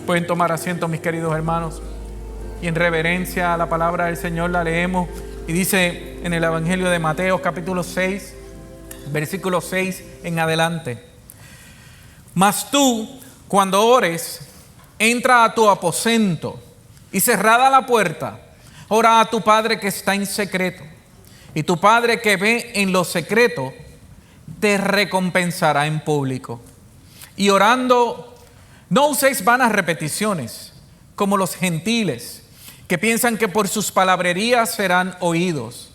Pueden tomar asiento, mis queridos hermanos, y en reverencia a la palabra del Señor la leemos, y dice en el Evangelio de Mateo, capítulo 6, versículo 6 en adelante: Mas tú, cuando ores, entra a tu aposento, y cerrada la puerta, ora a tu Padre que está en secreto, y tu Padre que ve en lo secreto, te recompensará en público. Y orando, no uséis vanas repeticiones, como los gentiles, que piensan que por sus palabrerías serán oídos.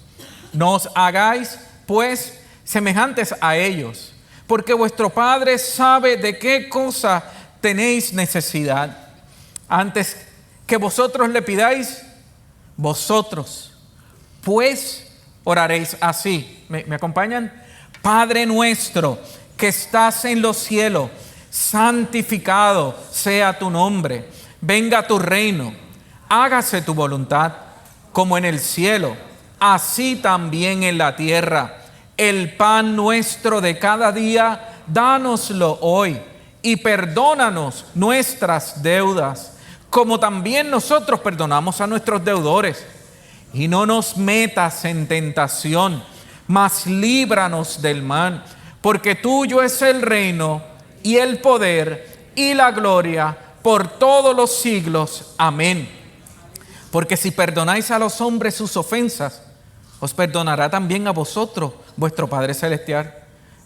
No os hagáis, pues, semejantes a ellos, porque vuestro Padre sabe de qué cosa tenéis necesidad, antes que vosotros le pidáis. Vosotros, pues, oraréis así. ¿Me acompañan? Padre nuestro, que estás en los cielos, santificado sea tu nombre. Venga tu reino. Hágase tu voluntad, como en el cielo, así también en la tierra. El pan nuestro de cada día, dánoslo hoy. Y perdónanos nuestras deudas, como también nosotros perdonamos a nuestros deudores. Y no nos metas en tentación, mas líbranos del mal, porque tuyo es el reino, y el poder, y la gloria, por todos los siglos. Amén. Porque si perdonáis a los hombres sus ofensas, os perdonará también a vosotros vuestro Padre Celestial.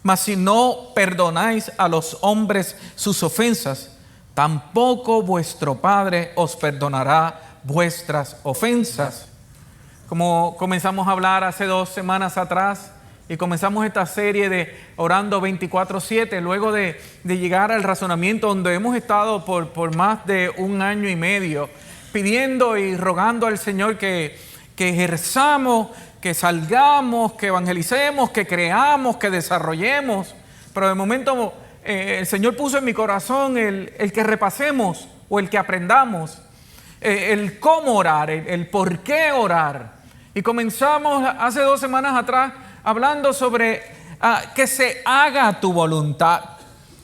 Mas si no perdonáis a los hombres sus ofensas, tampoco vuestro Padre os perdonará vuestras ofensas. Como comenzamos a hablar hace 2 semanas atrás, y comenzamos esta serie de Orando 24/7, luego de llegar al razonamiento donde hemos estado por más de 1 año y medio, pidiendo y rogando al Señor que ejerzamos, que salgamos, que evangelicemos, que creamos, que desarrollemos. Pero de momento el Señor puso en mi corazón el que repasemos o el que aprendamos, el cómo orar, el por qué orar. Y comenzamos hace 2 semanas atrás hablando sobre que se haga tu voluntad.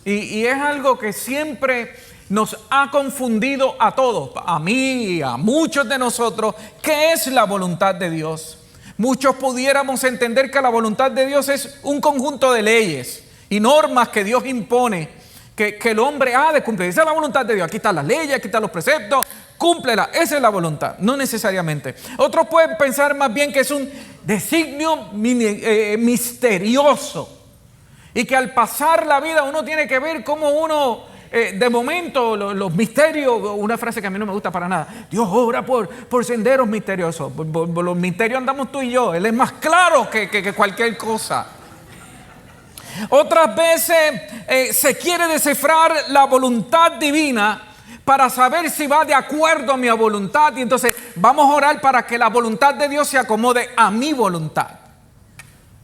Y es algo que siempre nos ha confundido a todos, a mí, a muchos de nosotros. ¿Qué es la voluntad de Dios? Muchos pudiéramos entender que la voluntad de Dios es un conjunto de leyes y normas que Dios impone, que el hombre ha de cumplir. Esa es la voluntad de Dios. Aquí están las leyes, aquí están los preceptos, cúmplela. Esa es la voluntad, no necesariamente. Otros pueden pensar más bien que es un designio misterioso, y que al pasar la vida uno tiene que ver cómo uno, de momento, los misterios, una frase que a mí no me gusta para nada: Dios obra por senderos misteriosos. Por los misterios andamos tú y yo. Él es más claro que cualquier cosa. Otras veces se quiere descifrar la voluntad divina para saber si va de acuerdo a mi voluntad, y entonces vamos a orar para que la voluntad de Dios se acomode a mi voluntad.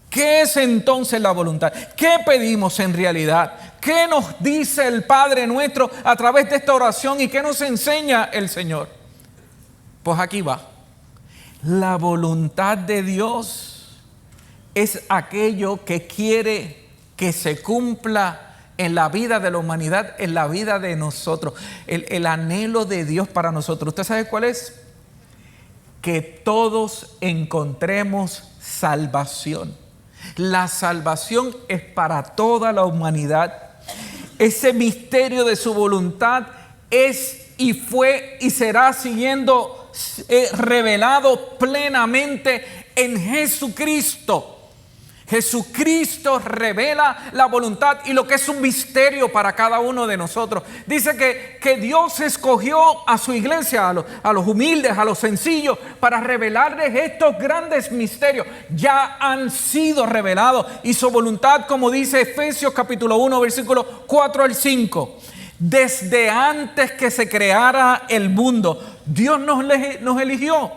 ¿Qué es entonces la voluntad? ¿Qué pedimos en realidad? ¿Qué nos dice el Padre nuestro a través de esta oración y qué nos enseña el Señor? Pues aquí va. La voluntad de Dios es aquello que quiere que se cumpla en la vida de la humanidad, en la vida de nosotros. El anhelo de Dios para nosotros. ¿Usted sabe cuál es? Que todos encontremos salvación. La salvación es para toda la humanidad. Ese misterio de su voluntad es y fue y será siguiendo revelado plenamente en Jesucristo. Jesucristo revela la voluntad y lo que es un misterio para cada uno de nosotros. Dice que Dios escogió a su iglesia, a los humildes, a los sencillos, para revelarles estos grandes misterios. Ya han sido revelados, y su voluntad, como dice Efesios capítulo 1, versículo 4 al 5. Desde antes que se creara el mundo, Dios nos eligió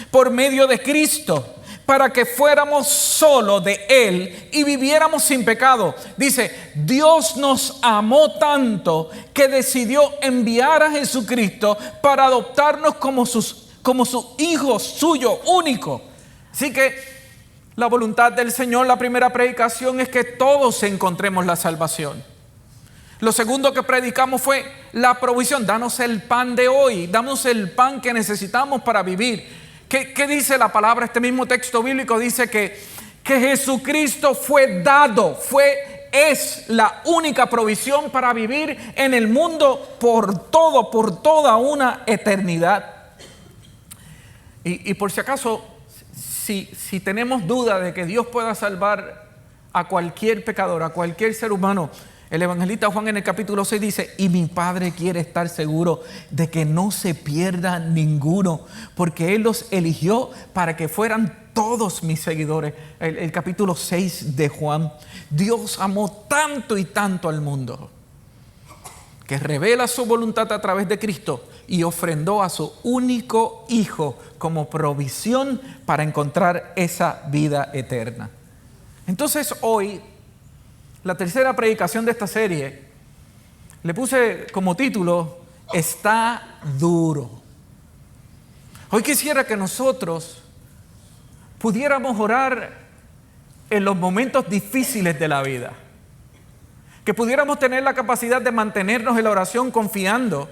por medio de Cristo, para que fuéramos solo de Él y viviéramos sin pecado. Dice, Dios nos amó tanto que decidió enviar a Jesucristo para adoptarnos como su hijo suyo único. Así que la voluntad del Señor, la primera predicación, es que todos encontremos la salvación. Lo segundo que predicamos fue la provisión. Danos el pan de hoy, danos el pan que necesitamos para vivir. ¿Qué dice la palabra? Este mismo texto bíblico dice que Jesucristo fue dado, es la única provisión para vivir en el mundo por toda una eternidad. Y por si acaso, si tenemos duda de que Dios pueda salvar a cualquier pecador, a cualquier ser humano, el evangelista Juan en el capítulo 6 dice: y mi Padre quiere estar seguro de que no se pierda ninguno, porque Él los eligió para que fueran todos mis seguidores. El capítulo 6 de Juan. Dios amó tanto y tanto al mundo que revela su voluntad a través de Cristo y ofrendó a su único Hijo como provisión para encontrar esa vida eterna. Entonces hoy, la tercera predicación de esta serie, le puse como título: Está duro. Hoy quisiera que nosotros pudiéramos orar en los momentos difíciles de la vida. Que pudiéramos tener la capacidad de mantenernos en la oración confiando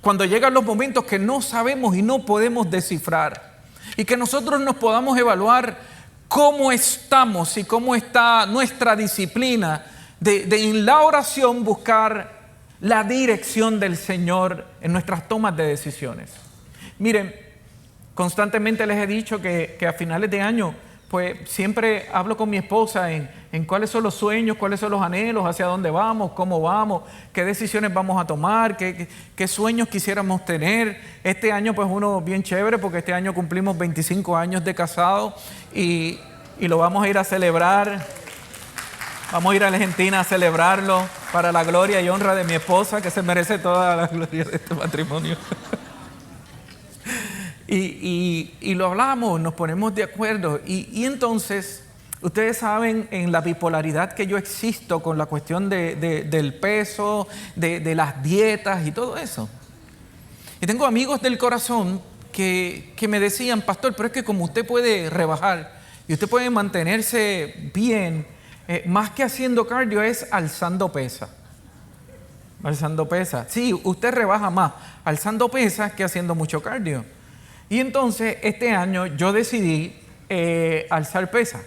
cuando llegan los momentos que no sabemos y no podemos descifrar. Y que nosotros nos podamos evaluar cómo estamos y cómo está nuestra disciplina de en la oración buscar la dirección del Señor en nuestras tomas de decisiones. Miren, constantemente les he dicho que a finales de año, pues siempre hablo con mi esposa en cuáles son los sueños, cuáles son los anhelos, hacia dónde vamos, cómo vamos, qué decisiones vamos a tomar, qué sueños quisiéramos tener. Este año pues uno bien chévere, porque este año cumplimos 25 años de casado y lo vamos a ir a celebrar. Vamos a ir a Argentina a celebrarlo para la gloria y honra de mi esposa, que se merece toda la gloria de este matrimonio. Y lo hablamos, nos ponemos de acuerdo. Y entonces, ustedes saben en la bipolaridad que yo existo con la cuestión del peso, de las dietas y todo eso. Y tengo amigos del corazón que me decían: pastor, pero es que como usted puede rebajar y usted puede mantenerse bien, más que haciendo cardio es alzando pesas. Alzando pesas. Sí, usted rebaja más alzando pesas que haciendo mucho cardio. Y entonces este año yo decidí alzar pesas,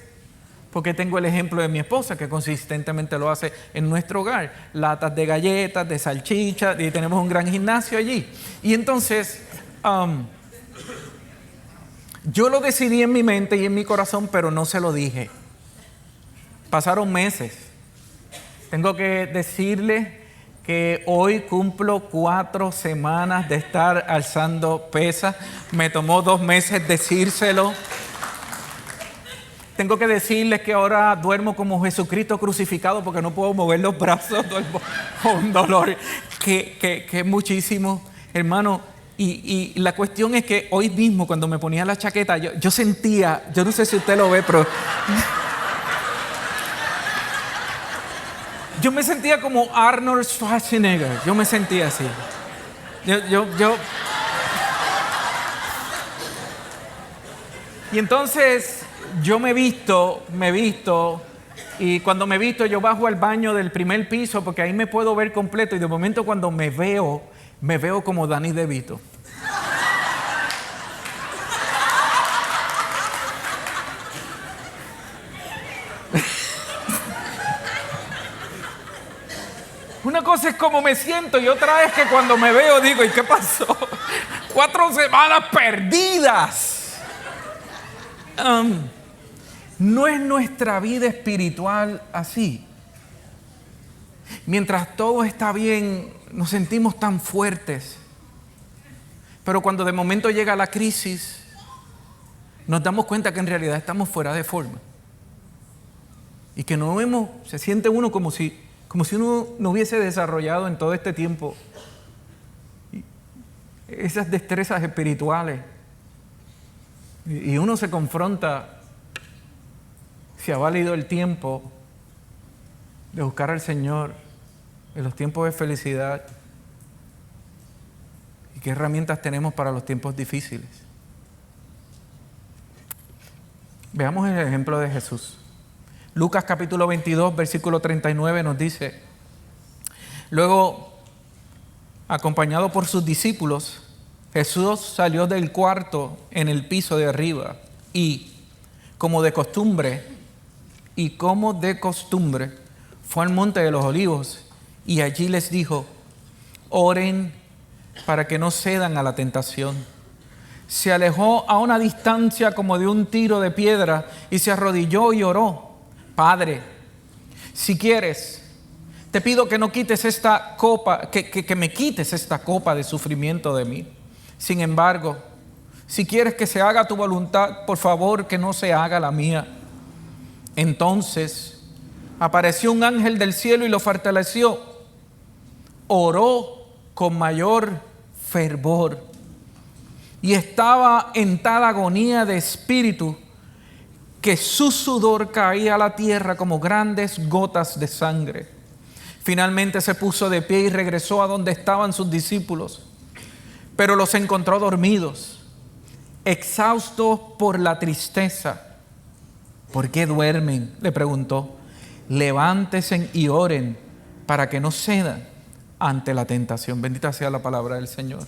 porque tengo el ejemplo de mi esposa que consistentemente lo hace en nuestro hogar. Latas de galletas, de salchichas, y tenemos un gran gimnasio allí. Y entonces yo lo decidí en mi mente y en mi corazón, pero no se lo dije. Pasaron meses. Tengo que decirle que hoy cumplo 4 semanas de estar alzando pesas. Me tomó 2 meses decírselo. Tengo que decirles que ahora duermo como Jesucristo crucificado, porque no puedo mover los brazos, duermo con un dolor que es muchísimo, hermano. Y la cuestión es que hoy mismo, cuando me ponía la chaqueta, yo sentía, yo no sé si usted lo ve, pero yo me sentía como Arnold Schwarzenegger. Yo me sentía así. Y entonces yo me visto, y cuando me visto yo bajo al baño del primer piso, porque ahí me puedo ver completo, y de momento cuando me veo como Danny DeVito. Una cosa es cómo me siento y otra es que cuando me veo digo: ¿y qué pasó? 4 semanas perdidas. No es nuestra vida espiritual así. Mientras todo está bien, nos sentimos tan fuertes. Pero cuando de momento llega la crisis, nos damos cuenta que en realidad estamos fuera de forma. Y que se siente uno como si uno no hubiese desarrollado en todo este tiempo esas destrezas espirituales. Y uno se confronta si ha valido el tiempo de buscar al Señor en los tiempos de felicidad, y qué herramientas tenemos para los tiempos difíciles. Veamos el ejemplo de Jesús. Lucas capítulo 22, versículo 39 nos dice: Luego, acompañado por sus discípulos, Jesús salió del cuarto en el piso de arriba y, como de costumbre, fue al monte de los olivos y allí les dijo: oren para que no cedan a la tentación. Se alejó a una distancia como de un tiro de piedra y se arrodilló y oró: Padre, si quieres, te pido que no quites esta copa, que me quites esta copa de sufrimiento de mí. Sin embargo, si quieres que se haga tu voluntad, por favor, que no se haga la mía. Entonces apareció un ángel del cielo y lo fortaleció. Oró con mayor fervor y estaba en tal agonía de espíritu que su sudor caía a la tierra como grandes gotas de sangre. Finalmente se puso de pie y regresó a donde estaban sus discípulos, pero los encontró dormidos, exhaustos por la tristeza. ¿Por qué duermen?, le preguntó. Levántense y oren para que no cedan ante la tentación. Bendita sea la palabra del Señor.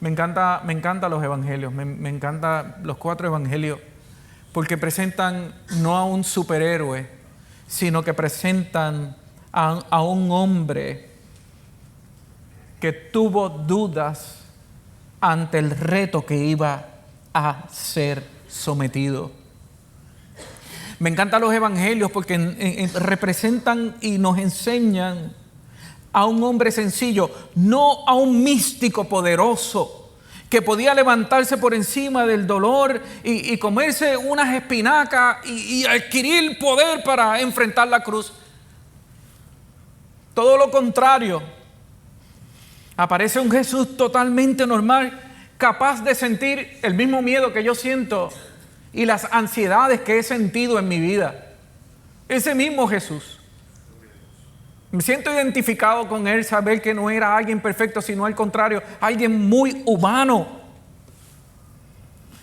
Me encanta los evangelios, me encantan los 4 evangelios, porque presentan no a un superhéroe, sino que presentan a un hombre que tuvo dudas ante el reto que iba a ser sometido. Me encantan los evangelios porque representan y nos enseñan a un hombre sencillo, no a un místico poderoso que podía levantarse por encima del dolor y comerse unas espinacas y adquirir poder para enfrentar la cruz. Todo lo contrario. Aparece un Jesús totalmente normal, capaz de sentir el mismo miedo que yo siento y las ansiedades que he sentido en mi vida. Ese mismo Jesús. Me siento identificado con él, saber que no era alguien perfecto, sino al contrario, alguien muy humano.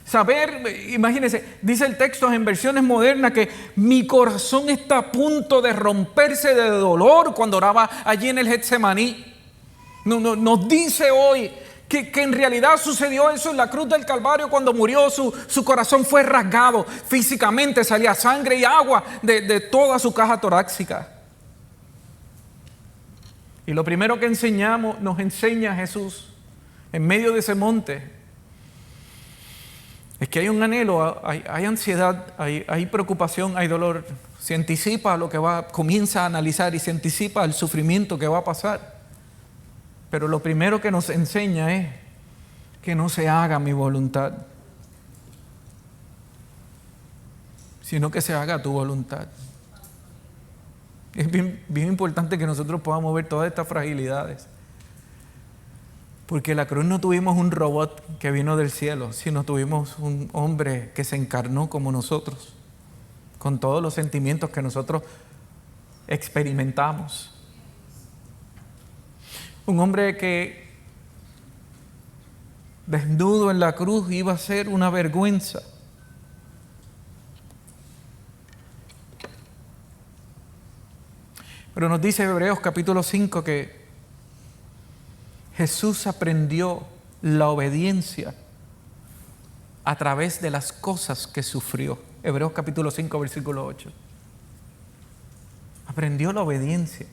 Saber, imagínense, dice el texto en versiones modernas que mi corazón está a punto de romperse de dolor cuando oraba allí en el Getsemaní. Nos dice hoy que en realidad sucedió eso en la cruz del Calvario. Cuando murió, su corazón fue rasgado. Físicamente salía sangre y agua de toda su caja torácica. Y lo primero que nos enseña Jesús en medio de ese monte, es que hay un anhelo, hay ansiedad, hay preocupación, hay dolor. Se anticipa lo que comienza a analizar y se anticipa el sufrimiento que va a pasar. Pero lo primero que nos enseña es que no se haga mi voluntad, sino que se haga tu voluntad. Es bien importante que nosotros podamos ver todas estas fragilidades. Porque en la cruz no tuvimos un robot que vino del cielo, sino tuvimos un hombre que se encarnó como nosotros, con todos los sentimientos que nosotros experimentamos. Un hombre que desnudo en la cruz iba a ser una vergüenza. Pero nos dice Hebreos capítulo 5 que Jesús aprendió la obediencia a través de las cosas que sufrió. Hebreos capítulo 5, versículo 8. Aprendió la obediencia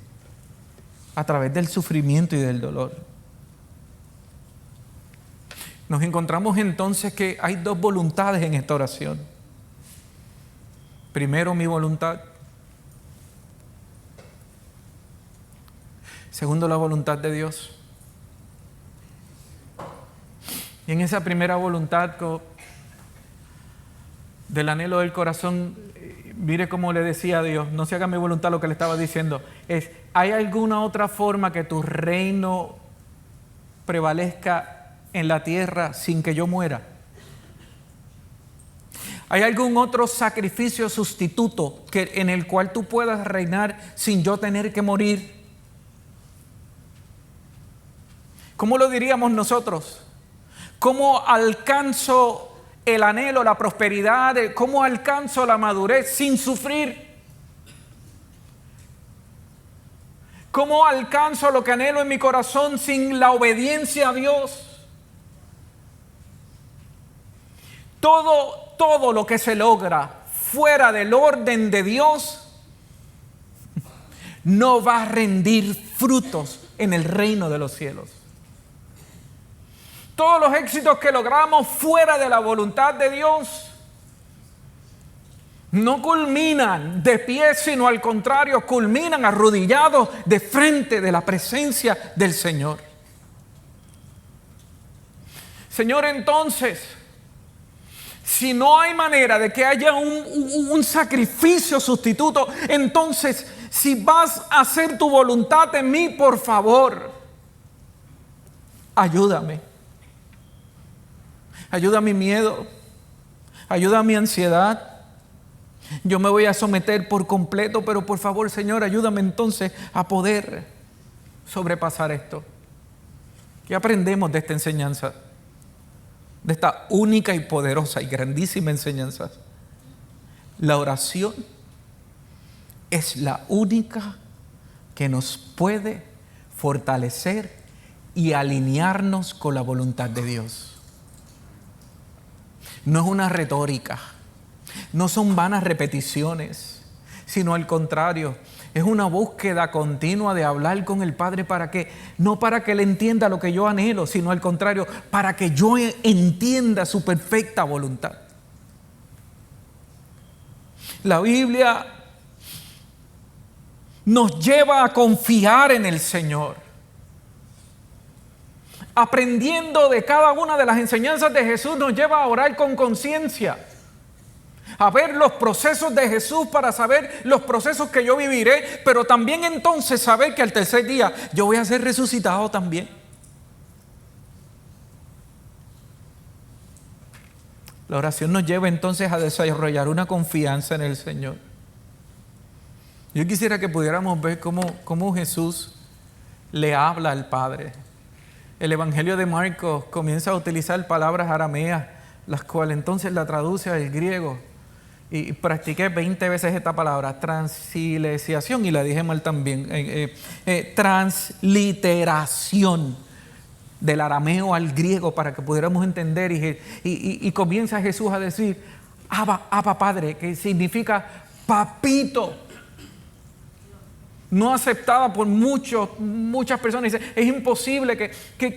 a través del sufrimiento y del dolor. Nos encontramos entonces que hay 2 voluntades en esta oración. Primero, mi voluntad. Segundo, la voluntad de Dios. Y en esa primera voluntad del anhelo del corazón, mire cómo le decía a Dios, no se haga mi voluntad, lo que le estaba diciendo es: ¿hay alguna otra forma que tu reino prevalezca en la tierra sin que yo muera? ¿Hay algún otro sacrificio sustituto en el cual tú puedas reinar sin yo tener que morir? ¿Cómo lo diríamos nosotros? ¿Cómo alcanzo el anhelo, la prosperidad? ¿Cómo alcanzo la madurez sin sufrir? ¿Cómo alcanzo lo que anhelo en mi corazón sin la obediencia a Dios? Todo lo que se logra fuera del orden de Dios no va a rendir frutos en el reino de los cielos. Todos los éxitos que logramos fuera de la voluntad de Dios no culminan de pie, sino al contrario, culminan arrodillados de frente de la presencia del Señor. Señor, entonces, si no hay manera de que haya un sacrificio sustituto, entonces, si vas a hacer tu voluntad en mí, por favor, ayúdame. Ayuda a mi miedo, ayuda a mi ansiedad. Yo me voy a someter por completo, pero por favor, Señor, ayúdame entonces a poder sobrepasar esto. ¿Qué aprendemos de esta enseñanza? De esta única y poderosa y grandísima enseñanza. La oración es la única que nos puede fortalecer y alinearnos con la voluntad de Dios. No es una retórica, no son vanas repeticiones, sino al contrario, es una búsqueda continua de hablar con el Padre no para que Él entienda lo que yo anhelo, sino al contrario, para que yo entienda su perfecta voluntad. La Biblia nos lleva a confiar en el Señor, aprendiendo de cada una de las enseñanzas de Jesús, nos lleva a orar con conciencia, a ver los procesos de Jesús para saber los procesos que yo viviré, pero también entonces saber que al tercer día yo voy a ser resucitado también. La oración nos lleva entonces a desarrollar una confianza en el Señor. Yo quisiera que pudiéramos ver cómo Jesús le habla al Padre. El Evangelio de Marcos comienza a utilizar palabras arameas, las cuales entonces la traduce al griego. Y practiqué 20 veces esta palabra, transliteración, y la dije mal también, transliteración del arameo al griego para que pudiéramos entender. Y comienza Jesús a decir, Abba Padre, que significa papito. No aceptada por muchas personas. Dice, es imposible que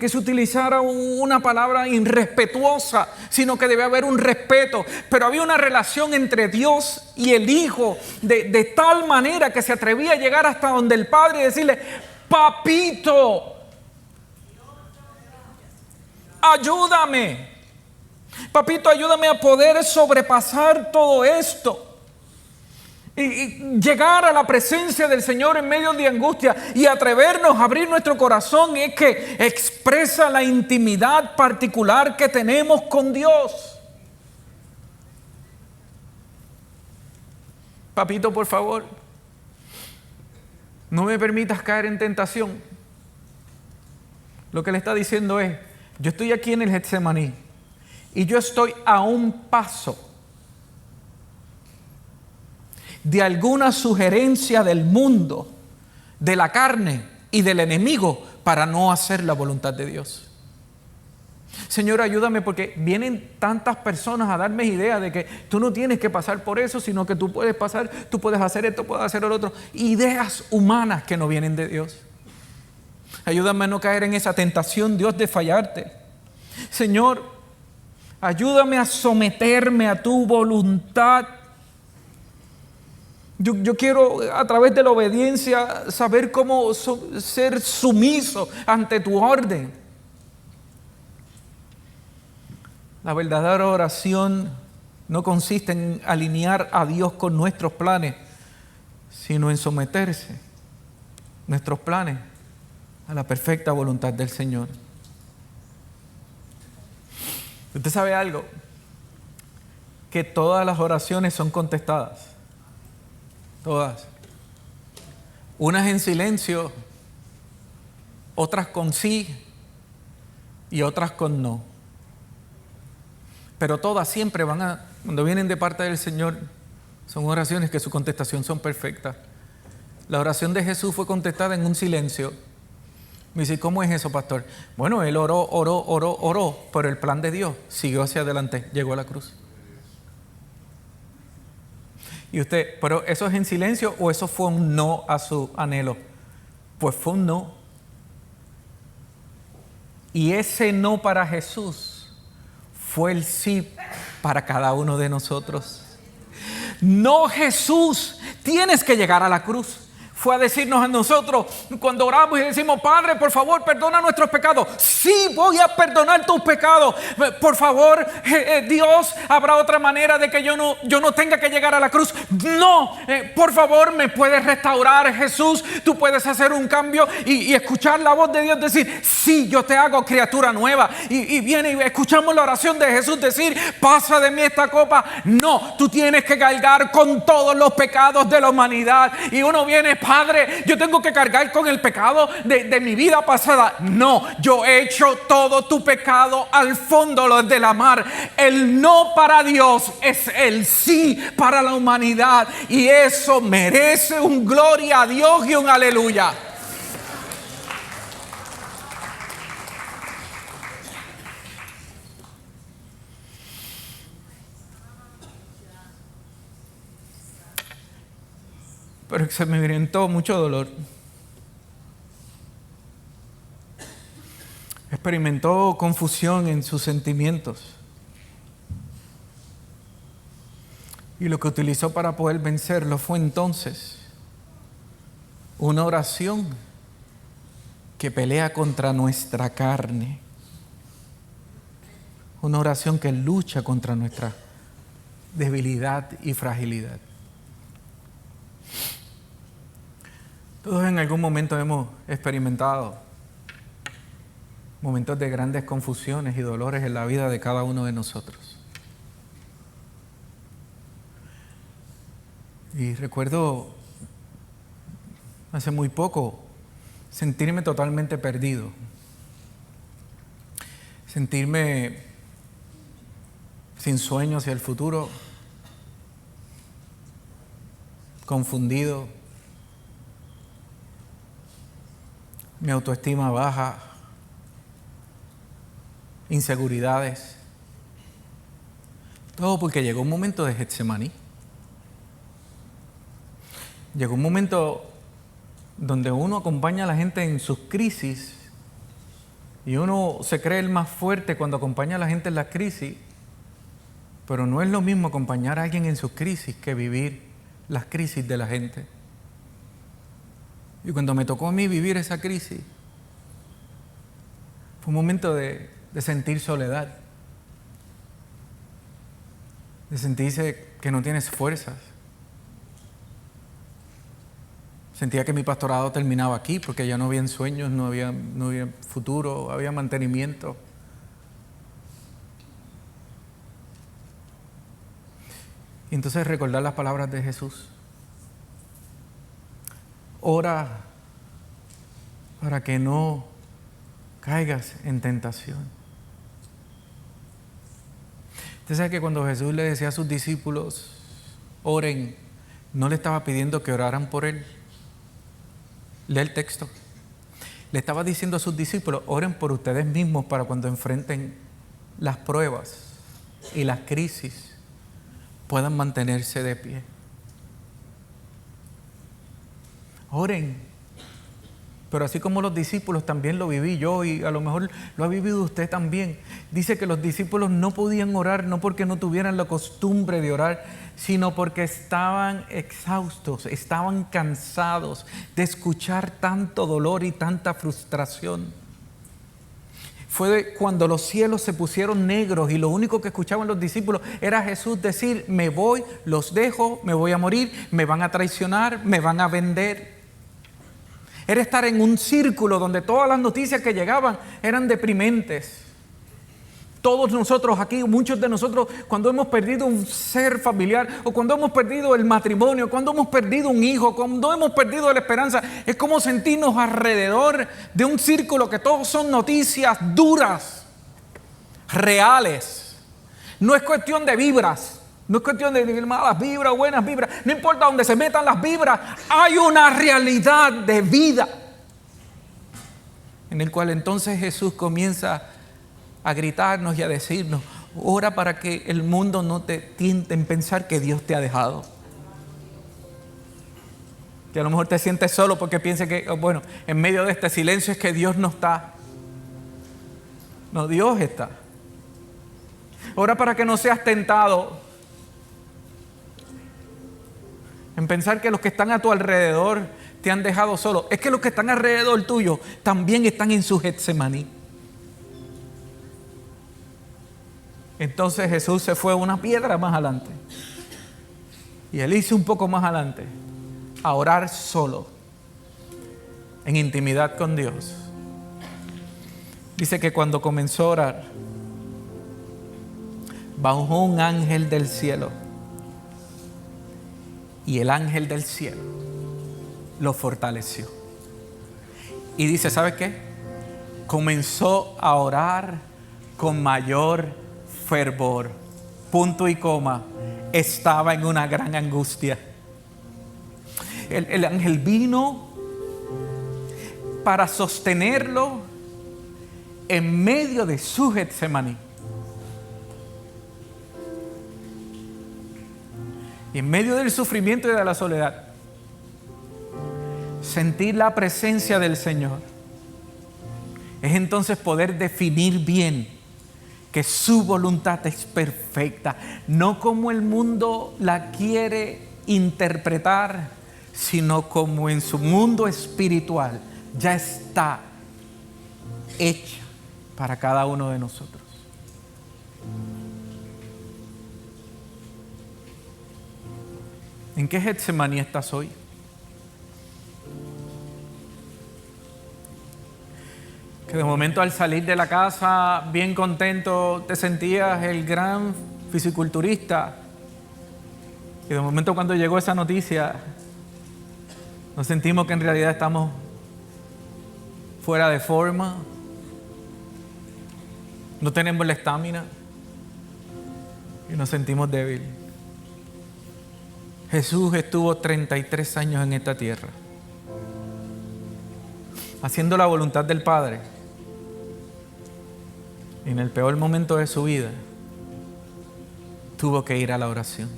se utilizara una palabra irrespetuosa, sino que debe haber un respeto. Pero había una relación entre Dios y el Hijo de tal manera que se atrevía a llegar hasta donde el Padre y decirle, papito, ayúdame. Papito, ayúdame a poder sobrepasar todo esto. Y llegar a la presencia del Señor en medio de angustia y atrevernos a abrir nuestro corazón es que expresa la intimidad particular que tenemos con Dios. Papito, por favor, no me permitas caer en tentación. Lo que le está diciendo es, yo estoy aquí en el Getsemaní y yo estoy a un paso de alguna sugerencia del mundo, de la carne y del enemigo para no hacer la voluntad de Dios. Señor, ayúdame porque vienen tantas personas a darme idea de que tú no tienes que pasar por eso, sino que tú puedes pasar, tú puedes hacer esto, puedes hacer lo otro. Ideas humanas que no vienen de Dios. Ayúdame a no caer en esa tentación, Dios, de fallarte. Señor, ayúdame a someterme a tu voluntad. Yo quiero a través de la obediencia saber cómo ser sumiso ante tu orden. La verdadera oración no consiste en alinear a Dios con nuestros planes, sino en someterse nuestros planes a la perfecta voluntad del Señor. ¿Usted sabe algo? Que todas las oraciones son contestadas. Todas. Unas en silencio, otras con sí y otras con no. Pero todas siempre cuando vienen de parte del Señor, son oraciones que su contestación son perfectas. La oración de Jesús fue contestada en un silencio. Me dice, ¿cómo es eso, pastor? Bueno, él oró, pero el plan de Dios siguió hacia adelante, llegó a la cruz. Y usted, ¿pero eso es en silencio o eso fue un no a su anhelo? Pues fue un no. Y ese no para Jesús fue el sí para cada uno de nosotros. No, Jesús, tienes que llegar a la cruz. Fue a decirnos a nosotros cuando oramos y decimos, Padre, por favor, perdona nuestros pecados. Sí, voy a perdonar tus pecados. Por favor, Dios, ¿habrá otra manera de que yo no tenga que llegar a la cruz? No, por favor, me puedes restaurar, Jesús. Tú puedes hacer un cambio y escuchar la voz de Dios decir, sí, yo te hago criatura nueva. Y viene y escuchamos la oración de Jesús decir, pasa de mí esta copa. No, tú tienes que cargar con todos los pecados de la humanidad. Y uno viene, Padre, yo tengo que cargar con el pecado de mi vida pasada. No, yo he hecho todo tu pecado al fondo de la mar. El no para Dios es el sí para la humanidad. Y eso merece un gloria a Dios y un aleluya. Pero experimentó mucho dolor. Experimentó confusión en sus sentimientos. Y lo que utilizó para poder vencerlo fue entonces una oración que pelea contra nuestra carne. Una oración que lucha contra nuestra debilidad y fragilidad. Todos en algún momento hemos experimentado momentos de grandes confusiones y dolores en la vida de cada uno de nosotros. Y recuerdo hace muy poco sentirme totalmente perdido, sentirme sin sueño hacia el futuro, confundido, mi autoestima baja, inseguridades. Todo porque llegó un momento de Getsemaní. Llegó un momento donde uno acompaña a la gente en sus crisis y uno se cree el más fuerte cuando acompaña a la gente en las crisis, pero no es lo mismo acompañar a alguien en sus crisis que vivir las crisis de la gente. Y cuando me tocó a mí vivir esa crisis, fue un momento de sentir soledad, de sentirse que no tienes fuerzas. Sentía que mi pastorado terminaba aquí porque ya no había sueños, no había futuro, había mantenimiento. Y entonces recordar las palabras de Jesús. Ora para que no caigas en tentación. Usted sabe que cuando Jesús le decía a sus discípulos, oren, no le estaba pidiendo que oraran por él. Lee el texto. Le estaba diciendo a sus discípulos, oren por ustedes mismos para cuando enfrenten las pruebas y las crisis, puedan mantenerse de pie. Oren. Pero así como los discípulos también lo viví yo y a lo mejor lo ha vivido usted también. Dice que los discípulos no podían orar no porque no tuvieran la costumbre de orar, sino porque estaban exhaustos, estaban cansados de escuchar tanto dolor y tanta frustración. Fue cuando los cielos se pusieron negros y lo único que escuchaban los discípulos era Jesús decir, me voy, los dejo, me voy a morir, me van a traicionar, me van a vender. Era estar en un círculo donde todas las noticias que llegaban eran deprimentes. Todos nosotros aquí, muchos de nosotros, cuando hemos perdido un ser familiar o cuando hemos perdido el matrimonio, cuando hemos perdido un hijo, cuando hemos perdido la esperanza, es como sentirnos alrededor de un círculo que todos son noticias duras, reales. No es cuestión de vibras, No es cuestión de malas vibras o buenas vibras. No importa dónde se metan las vibras. Hay una realidad de vida. En el cual entonces Jesús comienza a gritarnos y a decirnos: ora para que el mundo no te tiente en pensar que Dios te ha dejado. Que a lo mejor te sientes solo porque pienses que, bueno, en medio de este silencio es que Dios no está. No, Dios está. Ora para que no seas tentado en pensar que los que están a tu alrededor te han dejado solo. Es que los que están alrededor tuyo también están en su Getsemaní. Entonces Jesús se fue una piedra más adelante. Y él hizo un poco más adelante a orar solo, en intimidad con Dios. Dice que cuando comenzó a orar, bajó un ángel del cielo. Y el ángel del cielo lo fortaleció. Y dice, ¿sabes qué? Comenzó a orar con mayor fervor. Punto y coma. Estaba en una gran angustia. El ángel vino para sostenerlo en medio de su Getsemaní. Y en medio del sufrimiento y de la soledad, sentir la presencia del Señor es entonces poder definir bien que su voluntad es perfecta, no como el mundo la quiere interpretar, sino como en su mundo espiritual ya está hecha para cada uno de nosotros. ¿En qué Getsemaní estás hoy? Que de momento al salir de la casa bien contento te sentías el gran fisiculturista, y de momento cuando llegó esa noticia nos sentimos que en realidad estamos fuera de forma, no tenemos la estamina y nos sentimos débiles. Jesús estuvo 33 años en esta tierra, haciendo la voluntad del Padre. Y en el peor momento de su vida, tuvo que ir a la oración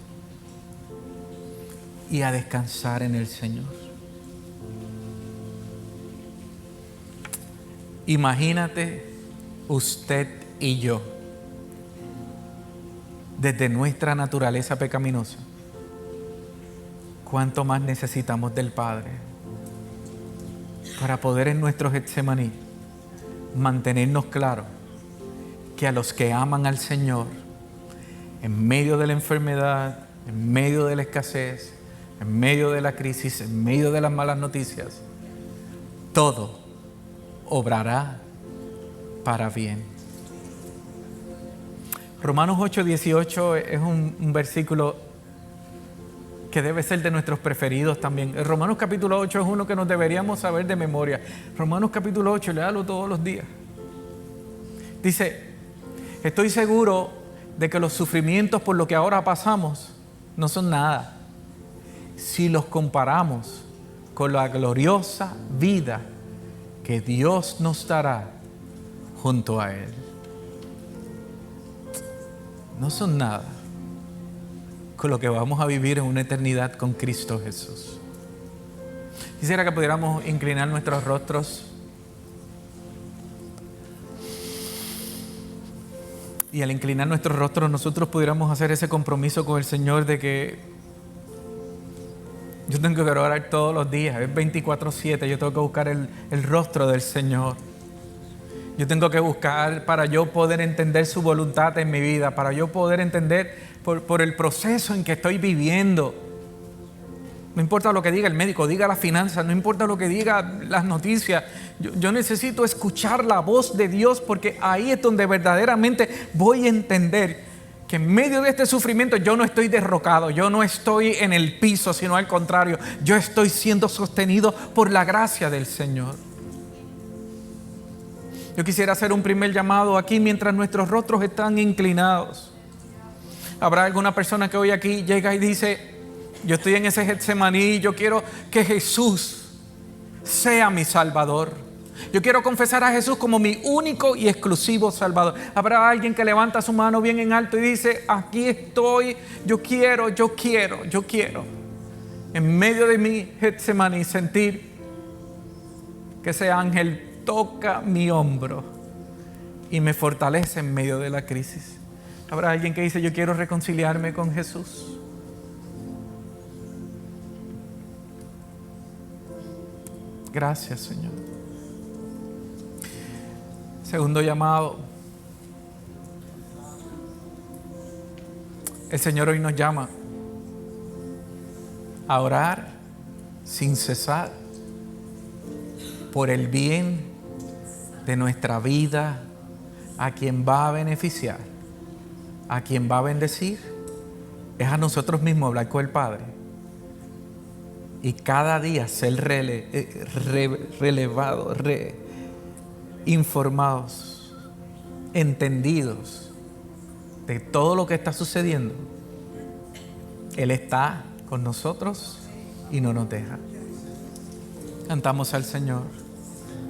y a descansar en el Señor. Imagínate usted y yo, desde nuestra naturaleza pecaminosa, cuánto más necesitamos del Padre para poder en nuestro Getsemaní mantenernos claros que a los que aman al Señor, en medio de la enfermedad, en medio de la escasez, en medio de la crisis, en medio de las malas noticias, todo obrará para bien. Romanos 8:18 es un versículo que debe ser de nuestros preferidos también. El Romanos capítulo 8 es uno que nos deberíamos saber de memoria. Romanos capítulo 8, léalo todos los días. Dice: estoy seguro de que los sufrimientos por lo que ahora pasamos no son nada si los comparamos con la gloriosa vida que Dios nos dará junto a Él. No son nada con lo que vamos a vivir en una eternidad con Cristo Jesús. Quisiera que pudiéramos inclinar nuestros rostros y al inclinar nuestros rostros nosotros pudiéramos hacer ese compromiso con el Señor de que yo tengo que orar todos los días, es 24/7, yo tengo que buscar el rostro del Señor. Yo tengo que buscar para yo poder entender su voluntad en mi vida, para yo poder entender por el proceso en que estoy viviendo. No importa lo que diga el médico, diga las finanzas, no importa lo que diga las noticias. Yo necesito escuchar la voz de Dios, porque ahí es donde verdaderamente voy a entender que en medio de este sufrimiento yo no estoy derrocado, yo no estoy en el piso, sino al contrario, yo estoy siendo sostenido por la gracia del Señor. Yo quisiera hacer un primer llamado aquí mientras nuestros rostros están inclinados. Habrá alguna persona que hoy aquí llega y dice: yo estoy en ese Getsemaní, yo quiero que Jesús sea mi Salvador. Yo quiero confesar a Jesús como mi único y exclusivo Salvador. Habrá alguien que levanta su mano bien en alto y dice: aquí estoy, yo quiero. En medio de mi Getsemaní sentir que ese ángel toca mi hombro y me fortalece en medio de la crisis. Habrá alguien que dice: yo quiero reconciliarme con Jesús. Gracias, Señor. Segundo llamado. El Señor hoy nos llama a orar sin cesar por el bien de nuestra vida, a quien va a beneficiar, a quien va a bendecir, es a nosotros mismos hablar con el Padre. Y cada día ser relevados, informados, entendidos de todo lo que está sucediendo. Él está con nosotros y no nos deja. Cantamos al Señor.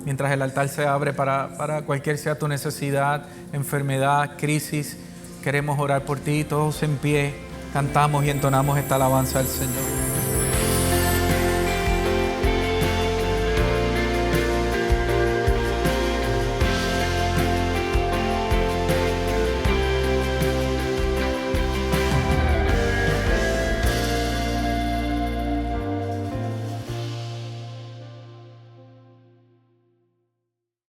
Mientras el altar se abre para cualquier sea tu necesidad, enfermedad, crisis, queremos orar por ti. Todos en pie cantamos y entonamos esta alabanza al Señor.